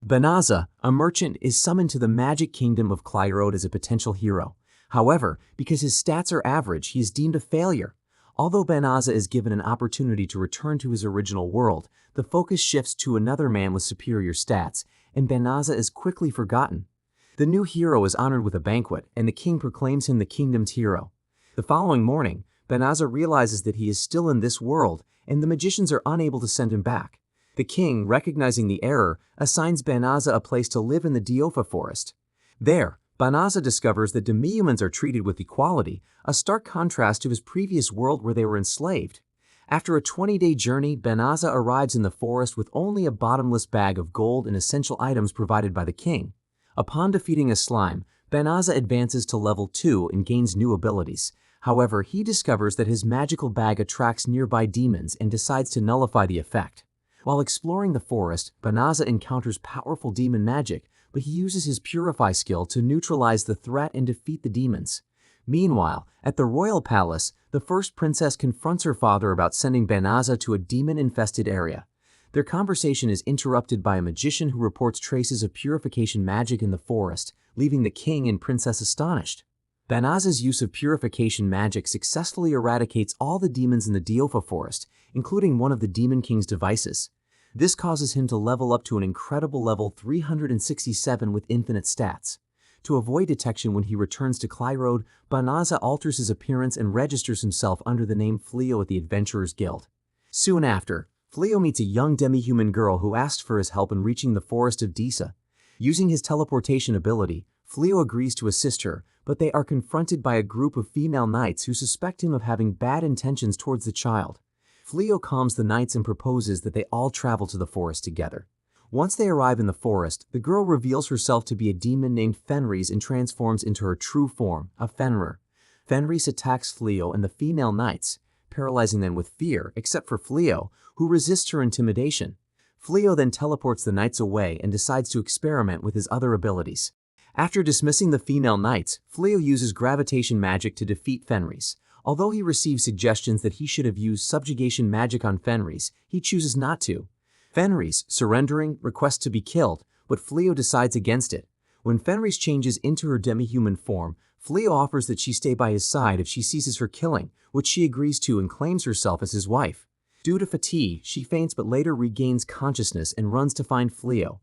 Banaza, a merchant, is summoned to the magic kingdom of Clyrode as a potential hero. However, because his stats are average, he is deemed a failure. Although Banaza is given an opportunity to return to his original world, the focus shifts to another man with superior stats, and Banaza is quickly forgotten. The new hero is honored with a banquet, and the king proclaims him the kingdom's hero. The following morning, Banaza realizes that he is still in this world, and the magicians are unable to send him back. The king, recognizing the error, assigns Banaza a place to live in the Diofa forest. There, Banaza discovers that demi-humans are treated with equality, a stark contrast to his previous world where they were enslaved. After a 20-day journey, Banaza arrives in the forest with only a bottomless bag of gold and essential items provided by the king. Upon defeating a slime, Banaza advances to level 2 and gains new abilities. However, he discovers that his magical bag attracts nearby demons and decides to nullify the effect. While exploring the forest, Banaza encounters powerful demon magic, but he uses his Purify skill to neutralize the threat and defeat the demons. Meanwhile, at the royal palace, the first princess confronts her father about sending Banaza to a demon-infested area. Their conversation is interrupted by a magician who reports traces of purification magic in the forest, leaving the king and princess astonished. Banaza's use of purification magic successfully eradicates all the demons in the Diofa forest, including one of the Demon King's devices. This causes him to level up to an incredible level 367 with infinite stats. To avoid detection when he returns to Clyrode, Banaza alters his appearance and registers himself under the name Fleo at the Adventurers Guild. Soon after, Fleo meets a young demi-human girl who asks for his help in reaching the forest of Disa. Using his teleportation ability, Fleo agrees to assist her, but they are confronted by a group of female knights who suspect him of having bad intentions towards the child. Fleo calms the knights and proposes that they all travel to the forest together. Once they arrive in the forest, the girl reveals herself to be a demon named Fenris and transforms into her true form, a Fenrir. Fenris attacks Fleo and the female knights, paralyzing them with fear, except for Fleo, who resists her intimidation. Fleo then teleports the knights away and decides to experiment with his other abilities. After dismissing the female knights, Fleo uses gravitation magic to defeat Fenris. Although he receives suggestions that he should have used subjugation magic on Fenris, he chooses not to. Fenris, surrendering, requests to be killed, but Fleo decides against it. When Fenris changes into her demi-human form, Fleo offers that she stay by his side if she ceases her killing, which she agrees to and claims herself as his wife. Due to fatigue, she faints but later regains consciousness and runs to find Fleo.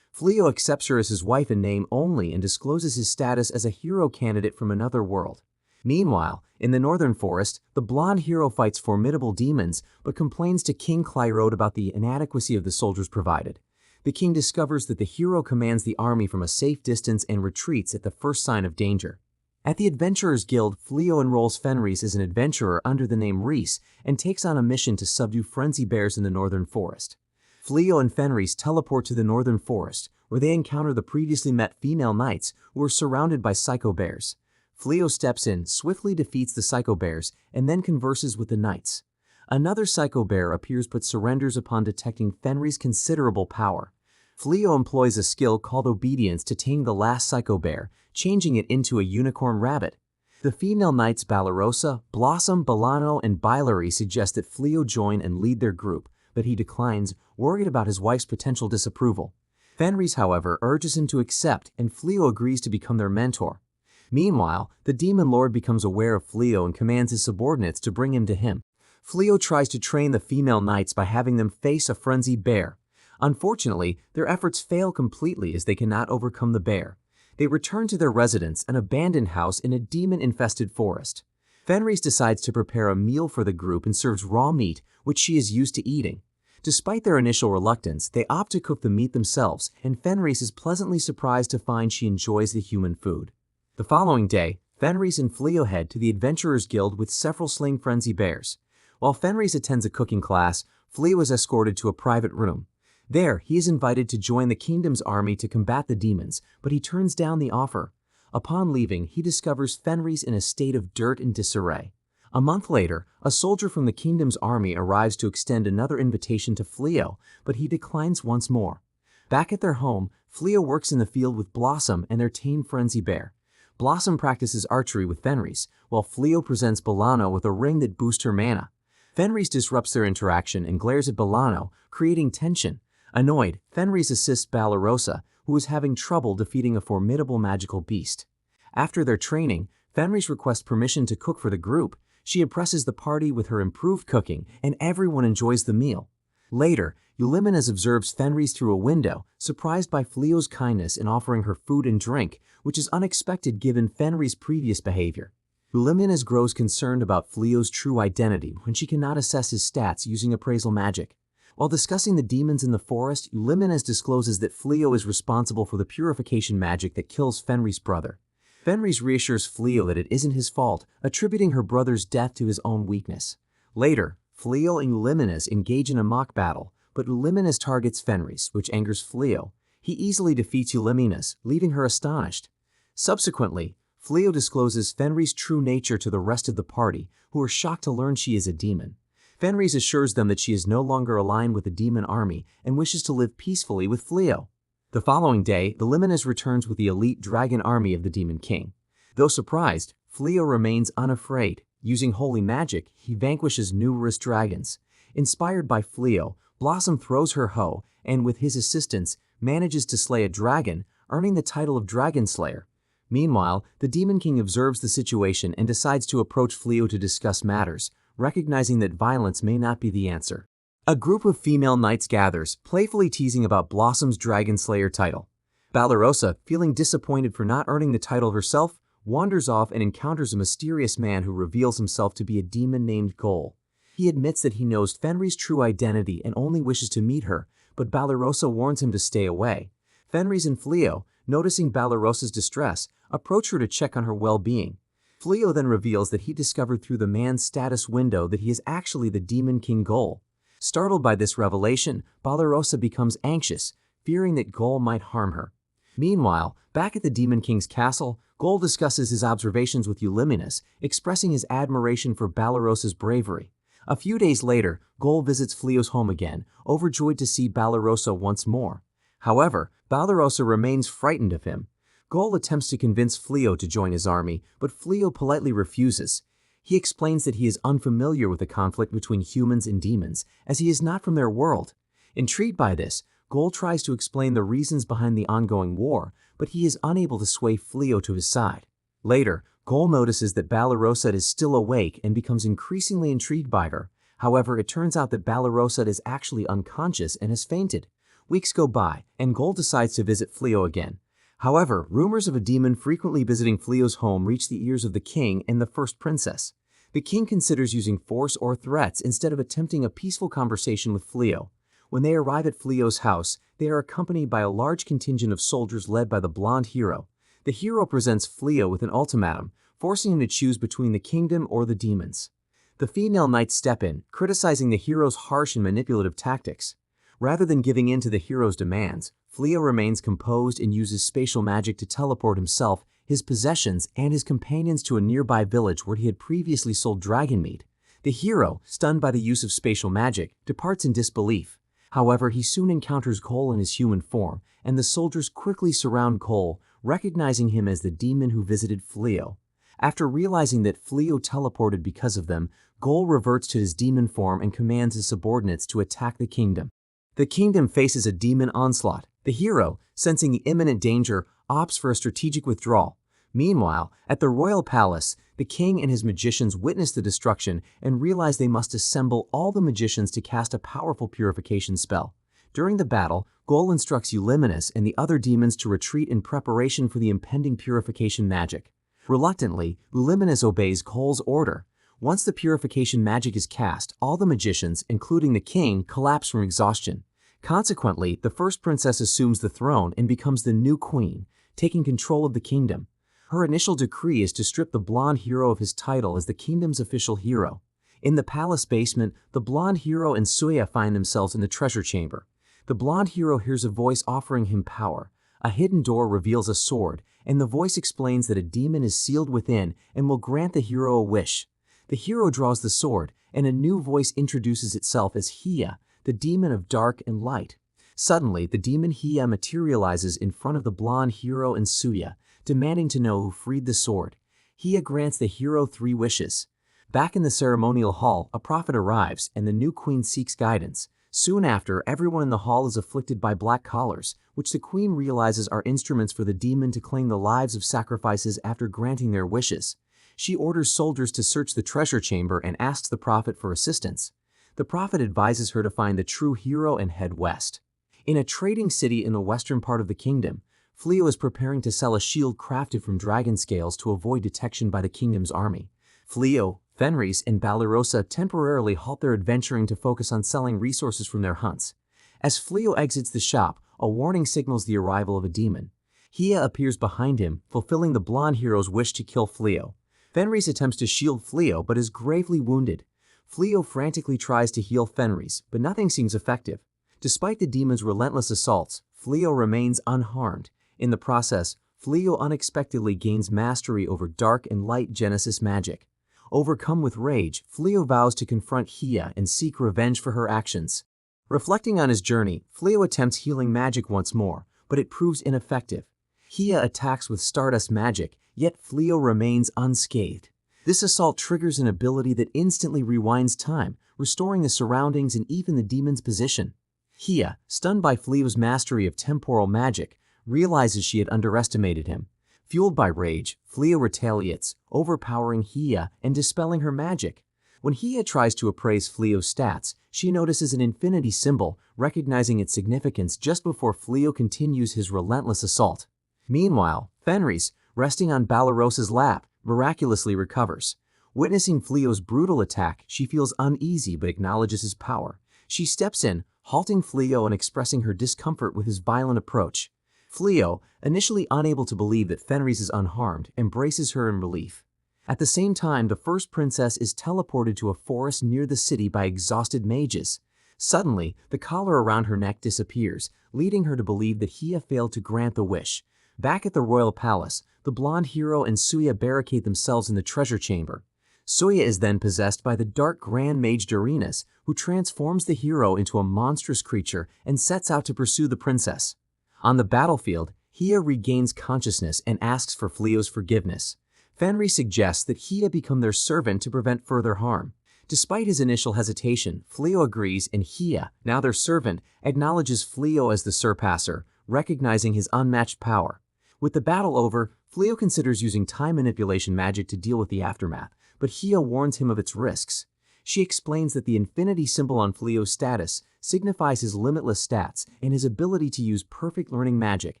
Fleo accepts her as his wife in name only and discloses his status as a hero candidate from another world. Meanwhile, in the northern forest, the blonde hero fights formidable demons but complains to King Clyrode about the inadequacy of the soldiers provided. The king discovers that the hero commands the army from a safe distance and retreats at the first sign of danger. At the Adventurers Guild, Fleo enrolls Fenris as an adventurer under the name Reese and takes on a mission to subdue frenzy bears in the northern forest. Fleo and Fenris teleport to the northern forest, where they encounter the previously met female knights who are surrounded by psycho bears. Fleo steps in, swiftly defeats the psycho bears, and then converses with the knights. Another psycho bear appears but surrenders upon detecting Fenris' considerable power. Fleo employs a skill called obedience to tame the last psycho bear, changing it into a unicorn rabbit. The female knights Balarosa, Blossom, Balano, and Bilary suggest that Fleo join and lead their group, but he declines, worried about his wife's potential disapproval. Fenris, however, urges him to accept, and Fleo agrees to become their mentor. Meanwhile, the Demon Lord becomes aware of Fleo and commands his subordinates to bring him to him. Fleo tries to train the female knights by having them face a frenzied bear. Unfortunately, their efforts fail completely as they cannot overcome the bear. They return to their residence, an abandoned house in a demon-infested forest. Fenris decides to prepare a meal for the group and serves raw meat, which she is used to eating. Despite their initial reluctance, they opt to cook the meat themselves, and Fenris is pleasantly surprised to find she enjoys the human food. The following day, Fenris and Fleo head to the Adventurers Guild with several slain frenzy bears. While Fenris attends a cooking class, Fleo is escorted to a private room. There, he is invited to join the kingdom's army to combat the demons, but he turns down the offer. Upon leaving, he discovers Fenris in a state of dirt and disarray. A month later, a soldier from the kingdom's army arrives to extend another invitation to Fleo, but he declines once more. Back at their home, Fleo works in the field with Blossom and their tame frenzy bear. Blossom practices archery with Fenris, while Fleo presents Balano with a ring that boosts her mana. Fenris disrupts their interaction and glares at Balano, creating tension. Annoyed, Fenris assists Balarosa, who is having trouble defeating a formidable magical beast. After their training, Fenris requests permission to cook for the group. She impresses the party with her improved cooking, and everyone enjoys the meal. Later, Eulymenes observes Fenris through a window, surprised by Fleo's kindness in offering her food and drink, which is unexpected given Fenris' previous behavior. Eulymenes grows concerned about Fleo's true identity when she cannot assess his stats using appraisal magic. While discussing the demons in the forest, Eulymenes discloses that Fleo is responsible for the purification magic that kills Fenris' brother. Fenris reassures Fleo that it isn't his fault, attributing her brother's death to his own weakness. Later, Fleo and Eulymenes engage in a mock battle, but Eulymenes targets Fenris, which angers Fleo. He easily defeats Eulymenes, leaving her astonished. Subsequently, Fleo discloses Fenris' true nature to the rest of the party, who are shocked to learn she is a demon. Fenris assures them that she is no longer aligned with the demon army and wishes to live peacefully with Fleo. The following day, Eulymenes returns with the elite dragon army of the Demon King. Though surprised, Fleo remains unafraid. Using holy magic, he vanquishes numerous dragons. Inspired by Fleo, Blossom throws her hoe and, with his assistance, manages to slay a dragon, earning the title of Dragon Slayer. Meanwhile, the Demon King observes the situation and decides to approach Fleo to discuss matters, recognizing that violence may not be the answer. A group of female knights gathers, playfully teasing about Blossom's Dragon Slayer title. Balarosa, feeling disappointed for not earning the title herself, wanders off and encounters a mysterious man who reveals himself to be a demon named Gol. He admits that he knows Fenris' true identity and only wishes to meet her, but Balarosa warns him to stay away. Fenris and Fleo, noticing Balarosa's distress, approach her to check on her well-being. Fleo then reveals that he discovered through the man's status window that he is actually the Demon King Gol. Startled by this revelation, Balarosa becomes anxious, fearing that Gol might harm her. Meanwhile, back at the Demon King's castle, Gol discusses his observations with Eulymenes, expressing his admiration for Balarosa's bravery. A few days later, Gol visits Fleo's home again, overjoyed to see Balarosa once more. However, Balarosa remains frightened of him. Gol attempts to convince Fleo to join his army, but Fleo politely refuses. He explains that he is unfamiliar with the conflict between humans and demons, as he is not from their world. Intrigued by this, Gol tries to explain the reasons behind the ongoing war, but he is unable to sway Fleo to his side. Later, Gol notices that Balarosa is still awake and becomes increasingly intrigued by her. However, it turns out that Balarosa is actually unconscious and has fainted. Weeks go by, and Gol decides to visit Fleo again. However, rumors of a demon frequently visiting Fleo's home reach the ears of the king and the first princess. The king considers using force or threats instead of attempting a peaceful conversation with Fleo. When they arrive at Fleo's house, they are accompanied by a large contingent of soldiers led by the blonde hero. The hero presents Fleo with an ultimatum, forcing him to choose between the kingdom or the demons. The female knights step in, criticizing the hero's harsh and manipulative tactics. Rather than giving in to the hero's demands, Fleo remains composed and uses spatial magic to teleport himself, his possessions, and his companions to a nearby village where he had previously sold dragon meat. The hero, stunned by the use of spatial magic, departs in disbelief. However, he soon encounters Cole in his human form, and the soldiers quickly surround Cole, recognizing him as the demon who visited Fleo. After realizing that Fleo teleported because of them, Cole reverts to his demon form and commands his subordinates to attack the kingdom. The kingdom faces a demon onslaught. The hero, sensing the imminent danger, opts for a strategic withdrawal. Meanwhile, at the royal palace, the king and his magicians witness the destruction and realize they must assemble all the magicians to cast a powerful purification spell. During the battle, Gol instructs Eulymenes and the other demons to retreat in preparation for the impending purification magic. Reluctantly, Eulymenes obeys Gol's order. Once the purification magic is cast, all the magicians, including the king, collapse from exhaustion. Consequently, the first princess assumes the throne and becomes the new queen, taking control of the kingdom. Her initial decree is to strip the blonde hero of his title as the kingdom's official hero. In the palace basement, the blonde hero and Suya find themselves in the treasure chamber. The blonde hero hears a voice offering him power. A hidden door reveals a sword, and the voice explains that a demon is sealed within and will grant the hero a wish. The hero draws the sword, and a new voice introduces itself as Hiya, the demon of dark and light. Suddenly, the demon Hiya materializes in front of the blonde hero and Suya, demanding to know who freed the sword. Hiya grants the hero 3 wishes. Back in the ceremonial hall, a prophet arrives, and the new queen seeks guidance. Soon after, everyone in the hall is afflicted by black collars, which the queen realizes are instruments for the demon to claim the lives of sacrifices after granting their wishes. She orders soldiers to search the treasure chamber and asks the prophet for assistance. The prophet advises her to find the true hero and head west. In a trading city in the western part of the kingdom, Fleo is preparing to sell a shield crafted from dragon scales to avoid detection by the kingdom's army. Fleo, Fenris, and Balarosa temporarily halt their adventuring to focus on selling resources from their hunts. As Fleo exits the shop, a warning signals the arrival of a demon. Hia appears behind him, fulfilling the blonde hero's wish to kill Fleo. Fenris attempts to shield Fleo but is gravely wounded. Fleo frantically tries to heal Fenris, but nothing seems effective. Despite the demon's relentless assaults, Fleo remains unharmed. In the process, Fleo unexpectedly gains mastery over dark and light Genesis magic. Overcome with rage, Fleo vows to confront Hia and seek revenge for her actions. Reflecting on his journey, Fleo attempts healing magic once more, but it proves ineffective. Hia attacks with Stardust magic, yet Fleo remains unscathed. This assault triggers an ability that instantly rewinds time, restoring the surroundings and even the demon's position. Hia, stunned by Fleo's mastery of temporal magic, realizes she had underestimated him. Fueled by rage, Fleo retaliates, overpowering Hia and dispelling her magic. When Hia tries to appraise Fleo's stats, she notices an infinity symbol, recognizing its significance just before Fleo continues his relentless assault. Meanwhile, Fenris, resting on Balarosa's lap, miraculously recovers. Witnessing Fleo's brutal attack, she feels uneasy but acknowledges his power. She steps in, halting Fleo and expressing her discomfort with his violent approach. Fleo, initially unable to believe that Fenris is unharmed, embraces her in relief. At the same time, the first princess is teleported to a forest near the city by exhausted mages. Suddenly, the collar around her neck disappears, leading her to believe that Hia failed to grant the wish. Back at the royal palace, the blonde hero and Suya barricade themselves in the treasure chamber. Suya is then possessed by the dark Grand Mage Dorinus, who transforms the hero into a monstrous creature and sets out to pursue the princess. On the battlefield, Hia regains consciousness and asks for Fleo's forgiveness. Fenris suggests that Hia become their servant to prevent further harm. Despite his initial hesitation, Fleo agrees and Hia, now their servant, acknowledges Fleo as the surpasser, recognizing his unmatched power. With the battle over, Fleo considers using time manipulation magic to deal with the aftermath, but Hia warns him of its risks. She explains that the infinity symbol on Fleo's status signifies his limitless stats and his ability to use perfect learning magic,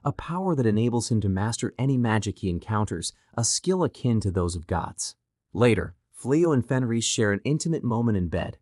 a power that enables him to master any magic he encounters, a skill akin to those of gods. Later, Fleo and Fenris share an intimate moment in bed.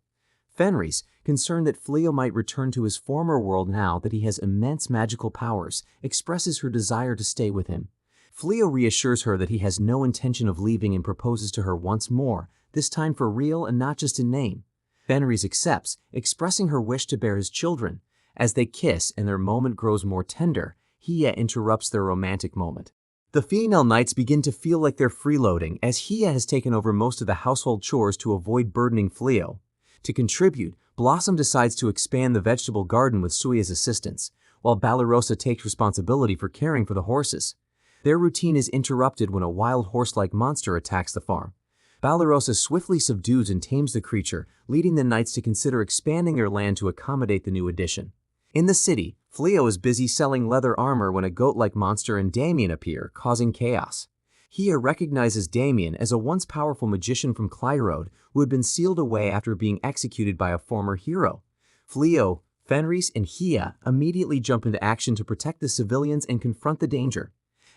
Fenris, concerned that Fleo might return to his former world now that he has immense magical powers, expresses her desire to stay with him. Fleo reassures her that he has no intention of leaving and proposes to her once more, this time for real and not just in name. Fenris accepts, expressing her wish to bear his children. As they kiss and their moment grows more tender, Hia interrupts their romantic moment. The female knights begin to feel like they're freeloading as Hia has taken over most of the household chores to avoid burdening Fleo. To contribute, Blossom decides to expand the vegetable garden with Suya's assistance, while Balarosa takes responsibility for caring for the horses. Their routine is interrupted when a wild horse-like monster attacks the farm. Balarosa swiftly subdues and tames the creature, leading the knights to consider expanding their land to accommodate the new addition. In the city, Fleo is busy selling leather armor when a goat-like monster and Damien appear, causing chaos. Hia recognizes Damien as a once powerful magician from Clyrode who had been sealed away after being executed by a former hero. Fleo, Fenris, and Hia immediately jump into action to protect the civilians and confront the danger.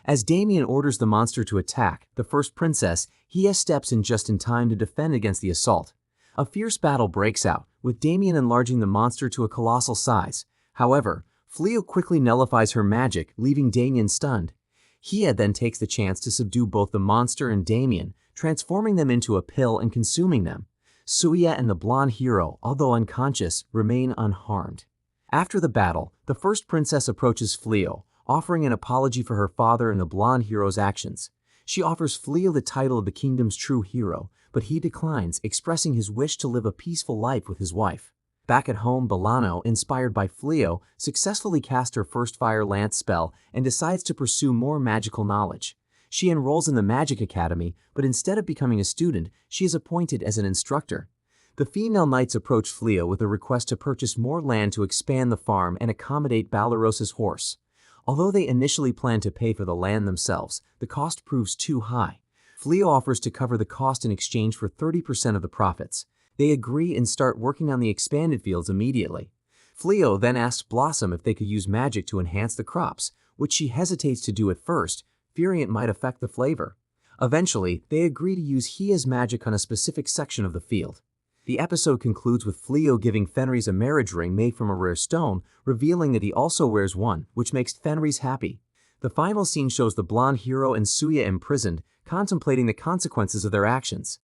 As Damien orders the monster to attack the first princess, Hia steps in just in time to defend against the assault. A fierce battle breaks out, with Damien enlarging the monster to a colossal size. However, Fleo quickly nullifies her magic, leaving Damien stunned. Hia then takes the chance to subdue both the monster and Damien, transforming them into a pill and consuming them. Suya and the blonde hero, although unconscious, remain unharmed. After the battle, the first princess approaches Fleo, offering an apology for her father and the blonde hero's actions. She offers Fleo the title of the kingdom's true hero, but he declines, expressing his wish to live a peaceful life with his wife. Back at home, Belano, inspired by Fleo, successfully casts her first Fire Lance spell and decides to pursue more magical knowledge. She enrolls in the Magic Academy, but instead of becoming a student, she is appointed as an instructor. The female knights approach Fleo with a request to purchase more land to expand the farm and accommodate Balarosa's horse. Although they initially plan to pay for the land themselves, the cost proves too high. Fleo offers to cover the cost in exchange for 30% of the profits. They agree and start working on the expanded fields immediately. Fleo then asks Blossom if they could use magic to enhance the crops, which she hesitates to do at first, fearing it might affect the flavor. Eventually, they agree to use Hia's magic on a specific section of the field. The episode concludes with Fleo giving Fenris a marriage ring made from a rare stone, revealing that he also wears one, which makes Fenris happy. The final scene shows the blonde hero and Suya imprisoned, contemplating the consequences of their actions.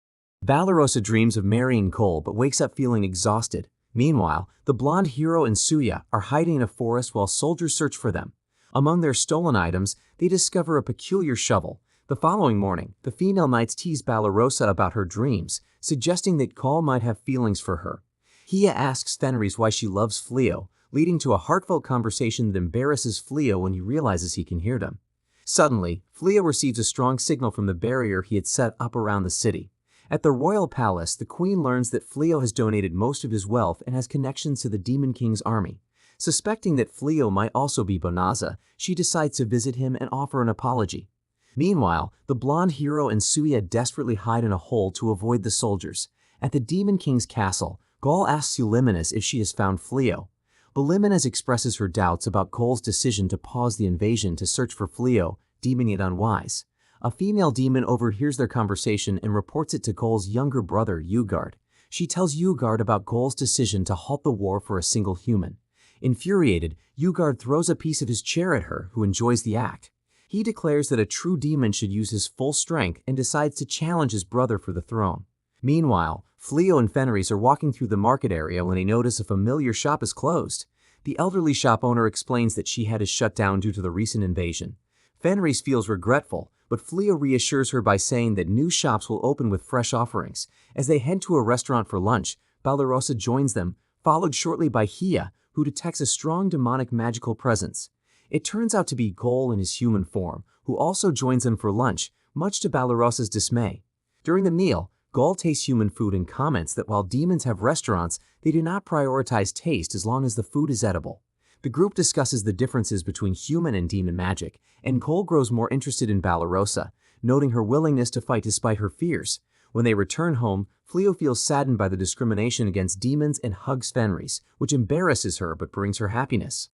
Balarosa dreams of marrying Cole but wakes up feeling exhausted. Meanwhile, the blonde hero and Suya are hiding in a forest while soldiers search for them. Among their stolen items, they discover a peculiar shovel. The following morning, the female knights tease Balarosa about her dreams, suggesting that Cole might have feelings for her. Hia asks Fenris why she loves Fleo, leading to a heartfelt conversation that embarrasses Fleo when he realizes he can hear them. Suddenly, Fleo receives a strong signal from the barrier he had set up around the city. At the royal palace, the queen learns that Fleo has donated most of his wealth and has connections to the Demon King's army. Suspecting that Fleo might also be Bonaza, she decides to visit him and offer an apology. Meanwhile, the blonde hero and Suya desperately hide in a hole to avoid the soldiers. At the Demon King's castle, Gaul asks Eulimenes if she has found Fleo. Eulimenes expresses her doubts about Cole's decision to pause the invasion to search for Fleo, deeming it unwise. A female demon overhears their conversation and reports it to Cole's younger brother, Ugard. She tells Ugard about Cole's decision to halt the war for a single human. Infuriated, Ugard throws a piece of his chair at her, who enjoys the act. He declares that a true demon should use his full strength and decides to challenge his brother for the throne. Meanwhile, Fleo and Fenris are walking through the market area when they notice a familiar shop is closed. The elderly shop owner explains that she had to shut down due to the recent invasion. Fenris feels regretful, but Fleo reassures her by saying that new shops will open with fresh offerings. As they head to a restaurant for lunch, Balarosa joins them, followed shortly by Hia, who detects a strong demonic magical presence. It turns out to be Cole in his human form, who also joins them for lunch, much to Balarosa's dismay. During the meal, Gaul tastes human food and comments that while demons have restaurants, they do not prioritize taste as long as the food is edible. The group discusses the differences between human and demon magic, and Cole grows more interested in Balarosa, noting her willingness to fight despite her fears. When they return home, Fleo feels saddened by the discrimination against demons and hugs Fenris, which embarrasses her but brings her happiness.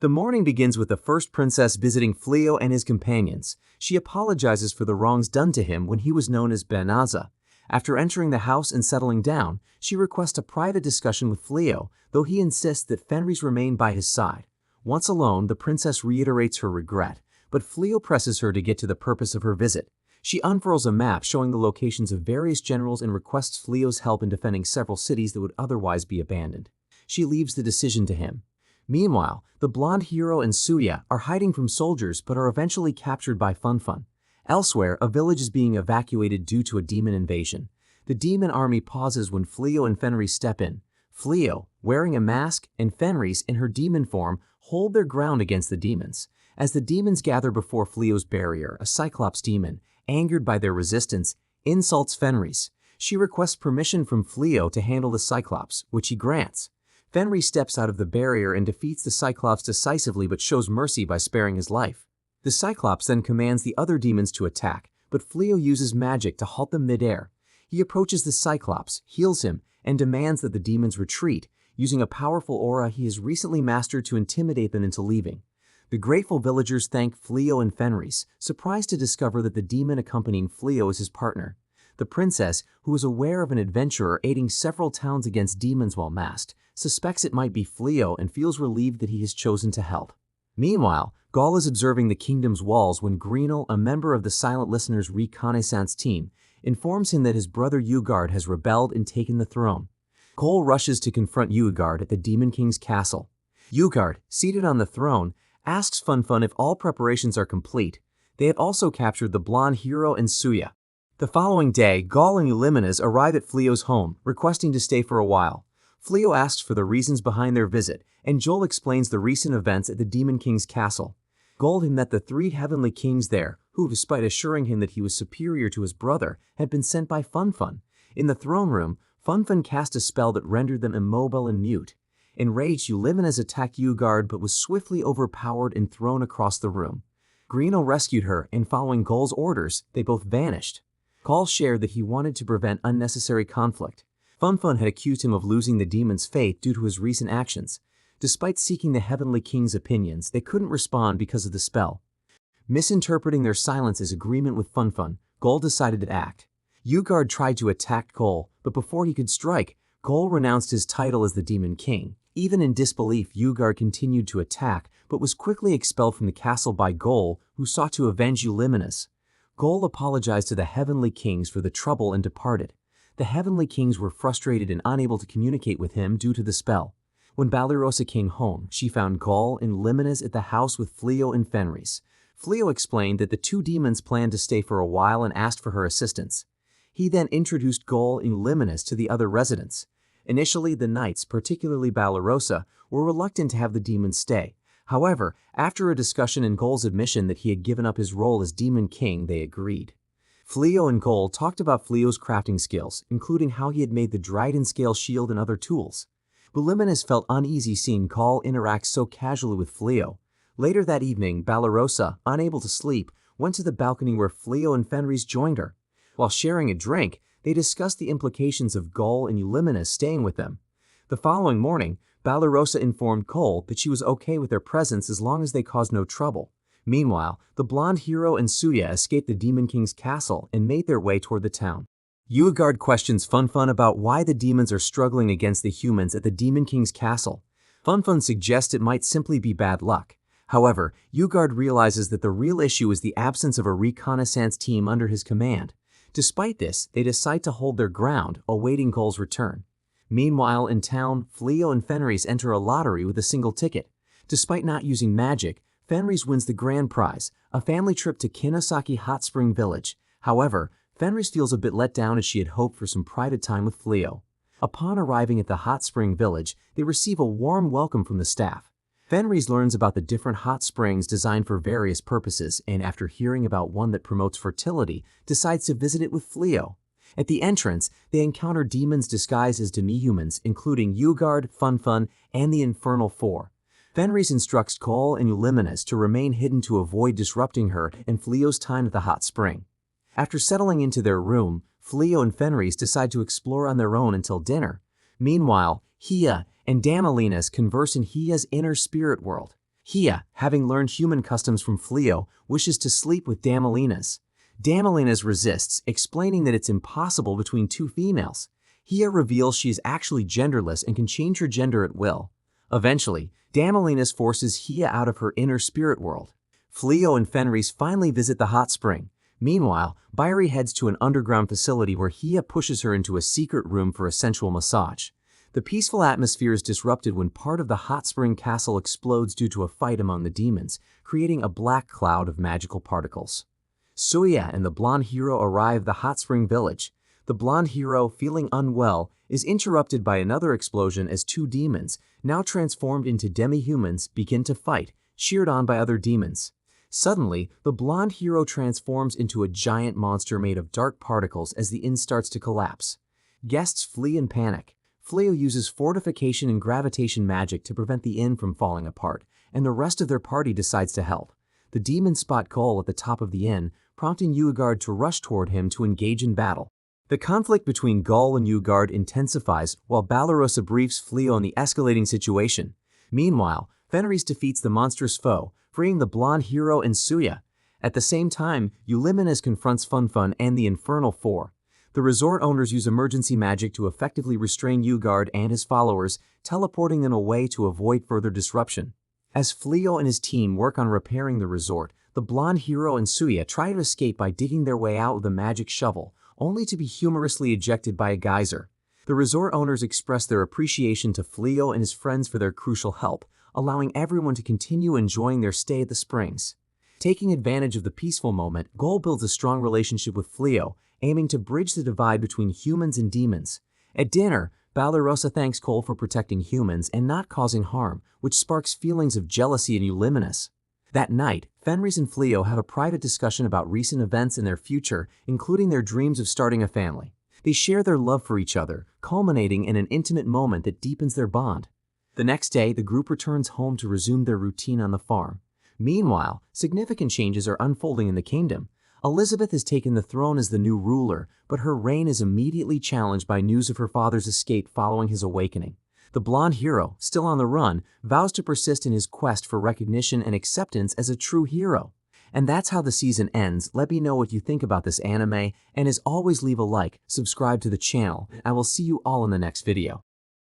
The morning begins with the first princess visiting Fleo and his companions. She apologizes for the wrongs done to him when he was known as Benaza. After entering the house and settling down, she requests a private discussion with Fleo, though he insists that Fenris remain by his side. Once alone, the princess reiterates her regret, but Fleo presses her to get to the purpose of her visit. She unfurls a map showing the locations of various generals and requests Fleo's help in defending several cities that would otherwise be abandoned. She leaves the decision to him. Meanwhile, the blonde hero and Suya are hiding from soldiers but are eventually captured by Funfun. Elsewhere, a village is being evacuated due to a demon invasion. The demon army pauses when Fleo and Fenris step in. Fleo, wearing a mask, and Fenris, in her demon form, hold their ground against the demons. As the demons gather before Fleo's barrier, a Cyclops demon, angered by their resistance, insults Fenris. She requests permission from Fleo to handle the Cyclops, which he grants. Fenris steps out of the barrier and defeats the Cyclops decisively but shows mercy by sparing his life. The Cyclops then commands the other demons to attack, but Fleo uses magic to halt them midair. He approaches the Cyclops, heals him, and demands that the demons retreat, using a powerful aura he has recently mastered to intimidate them into leaving. The grateful villagers thank Fleo and Fenris, surprised to discover that the demon accompanying Fleo is his partner. The princess, who is aware of an adventurer aiding several towns against demons while masked, suspects it might be Fleo and feels relieved that he has chosen to help. Meanwhile, Gaul is observing the kingdom's walls when Greenel, a member of the Silent Listener's reconnaissance team, informs him that his brother Ugard has rebelled and taken the throne. Cole rushes to confront Ugard at the Demon King's castle. Ugard, seated on the throne, asks Funfun if all preparations are complete. They have also captured the blonde hero and Suya. The following day, Gaul and Eulimenes arrive at Fleo's home, requesting to stay for a while. Fleo asks for the reasons behind their visit, and Joel explains the recent events at the Demon King's castle. Gaul had met the three heavenly kings there, who, despite assuring him that he was superior to his brother, had been sent by Funfun. In the throne room, Funfun cast a spell that rendered them immobile and mute. Enraged, Eulimenes attacked Ugard but was swiftly overpowered and thrown across the room. Greeno rescued her, and following Gull's orders, they both vanished. Gull shared that he wanted to prevent unnecessary conflict. Funfun had accused him of losing the demon's faith due to his recent actions. Despite seeking the Heavenly King's opinions, they couldn't respond because of the spell. Misinterpreting their silence as agreement with Funfun, Gull decided to act. Ugard tried to attack Gull, but before he could strike, Gull renounced his title as the Demon King. Even in disbelief, Ugard continued to attack, but was quickly expelled from the castle by Gull, who sought to avenge Eulimenes. Gull apologized to the Heavenly Kings for the trouble and departed. The Heavenly Kings were frustrated and unable to communicate with him due to the spell. When Balarosa came home, she found Gull and Eulimenes at the house with Fleo and Fenris. Fleo explained that the two demons planned to stay for a while and asked for her assistance. He then introduced Gull and Eulimenes to the other residents. Initially, the knights, particularly Balarosa, were reluctant to have the demons stay. However, after a discussion and Gull's admission that he had given up his role as Demon King, they agreed. Fleo and Gull talked about Fleo's crafting skills, including how he had made the Dryden scale shield and other tools. Eulimenes felt uneasy seeing Gull interact so casually with Fleo. Later that evening, Balarosa, unable to sleep, went to the balcony where Fleo and Fenris joined her. While sharing a drink, they discussed the implications of Gull and Eulimenes staying with them. The following morning, Balarosa informed Gull that she was okay with their presence as long as they caused no trouble. Meanwhile, the blonde hero and Suya escaped the Demon King's castle and made their way toward the town. Ugard questions Funfun about why the demons are struggling against the humans at the Demon King's castle. Funfun suggests it might simply be bad luck. However, Ugard realizes that the real issue is the absence of a reconnaissance team under his command. Despite this, they decide to hold their ground, awaiting Gull's return. Meanwhile, in town, Fleo and Fenris enter a lottery with a single ticket. Despite not using magic, Fenris wins the grand prize, a family trip to Kinosaki Hot Spring Village. However, Fenris feels a bit let down as she had hoped for some private time with Fleo. Upon arriving at the Hot Spring Village, they receive a warm welcome from the staff. Fenris learns about the different hot springs designed for various purposes, and after hearing about one that promotes fertility, decides to visit it with Fleo. At the entrance, they encounter demons disguised as demi-humans, including Ugard, Funfun, and the Infernal Four. Fenris instructs Gull and Eulimenes to remain hidden to avoid disrupting her and Fleo's time at the hot spring. After settling into their room, Fleo and Fenris decide to explore on their own until dinner. Meanwhile, Hia and Damalinas converse in Hia's inner spirit world. Hia, having learned human customs from Fleo, wishes to sleep with Damalinas. Damalinas resists, explaining that it's impossible between two females. Hia reveals she is actually genderless and can change her gender at will. Eventually, Damalinas forces Hia out of her inner spirit world. Fleo and Fenris finally visit the hot spring. Meanwhile, Byrie heads to an underground facility where Hia pushes her into a secret room for a sensual massage. The peaceful atmosphere is disrupted when part of the hot spring castle explodes due to a fight among the demons, creating a black cloud of magical particles. Suya and the blonde hero arrive at the hot spring village. The blonde hero, feeling unwell, is interrupted by another explosion as two demons, now transformed into demi-humans, begin to fight, cheered on by other demons. Suddenly, the blonde hero transforms into a giant monster made of dark particles as the inn starts to collapse. Guests flee in panic. Fleo uses fortification and gravitation magic to prevent the inn from falling apart, and the rest of their party decides to help. The demons spot Gull at the top of the inn, prompting Ugard to rush toward him to engage in battle. The conflict between Gull and Ugard intensifies while Balarosa briefs Fleo on the escalating situation. Meanwhile, Fenris defeats the monstrous foe, freeing the blonde hero and Suya. At the same time, Eulimenes confronts Funfun and the Infernal Four. The resort owners use emergency magic to effectively restrain Ugard and his followers, teleporting them away to avoid further disruption. As Fleo and his team work on repairing the resort, the blonde hero and Suya try to escape by digging their way out with a magic shovel, only to be humorously ejected by a geyser. The resort owners express their appreciation to Fleo and his friends for their crucial help, allowing everyone to continue enjoying their stay at the springs. Taking advantage of the peaceful moment, Gull builds a strong relationship with Fleo, aiming to bridge the divide between humans and demons. At dinner, Balarosa thanks Gull for protecting humans and not causing harm, which sparks feelings of jealousy in Eulimenes. That night, Fenris and Fleo have a private discussion about recent events and their future, including their dreams of starting a family. They share their love for each other, culminating in an intimate moment that deepens their bond. The next day, the group returns home to resume their routine on the farm. Meanwhile, significant changes are unfolding in the kingdom. Elizabeth has taken the throne as the new ruler, but her reign is immediately challenged by news of her father's escape following his awakening. The blonde hero, still on the run, vows to persist in his quest for recognition and acceptance as a true hero. And that's how the season ends. Let me know what you think about this anime, and as always, leave a like, subscribe to the channel, and I will see you all in the next video.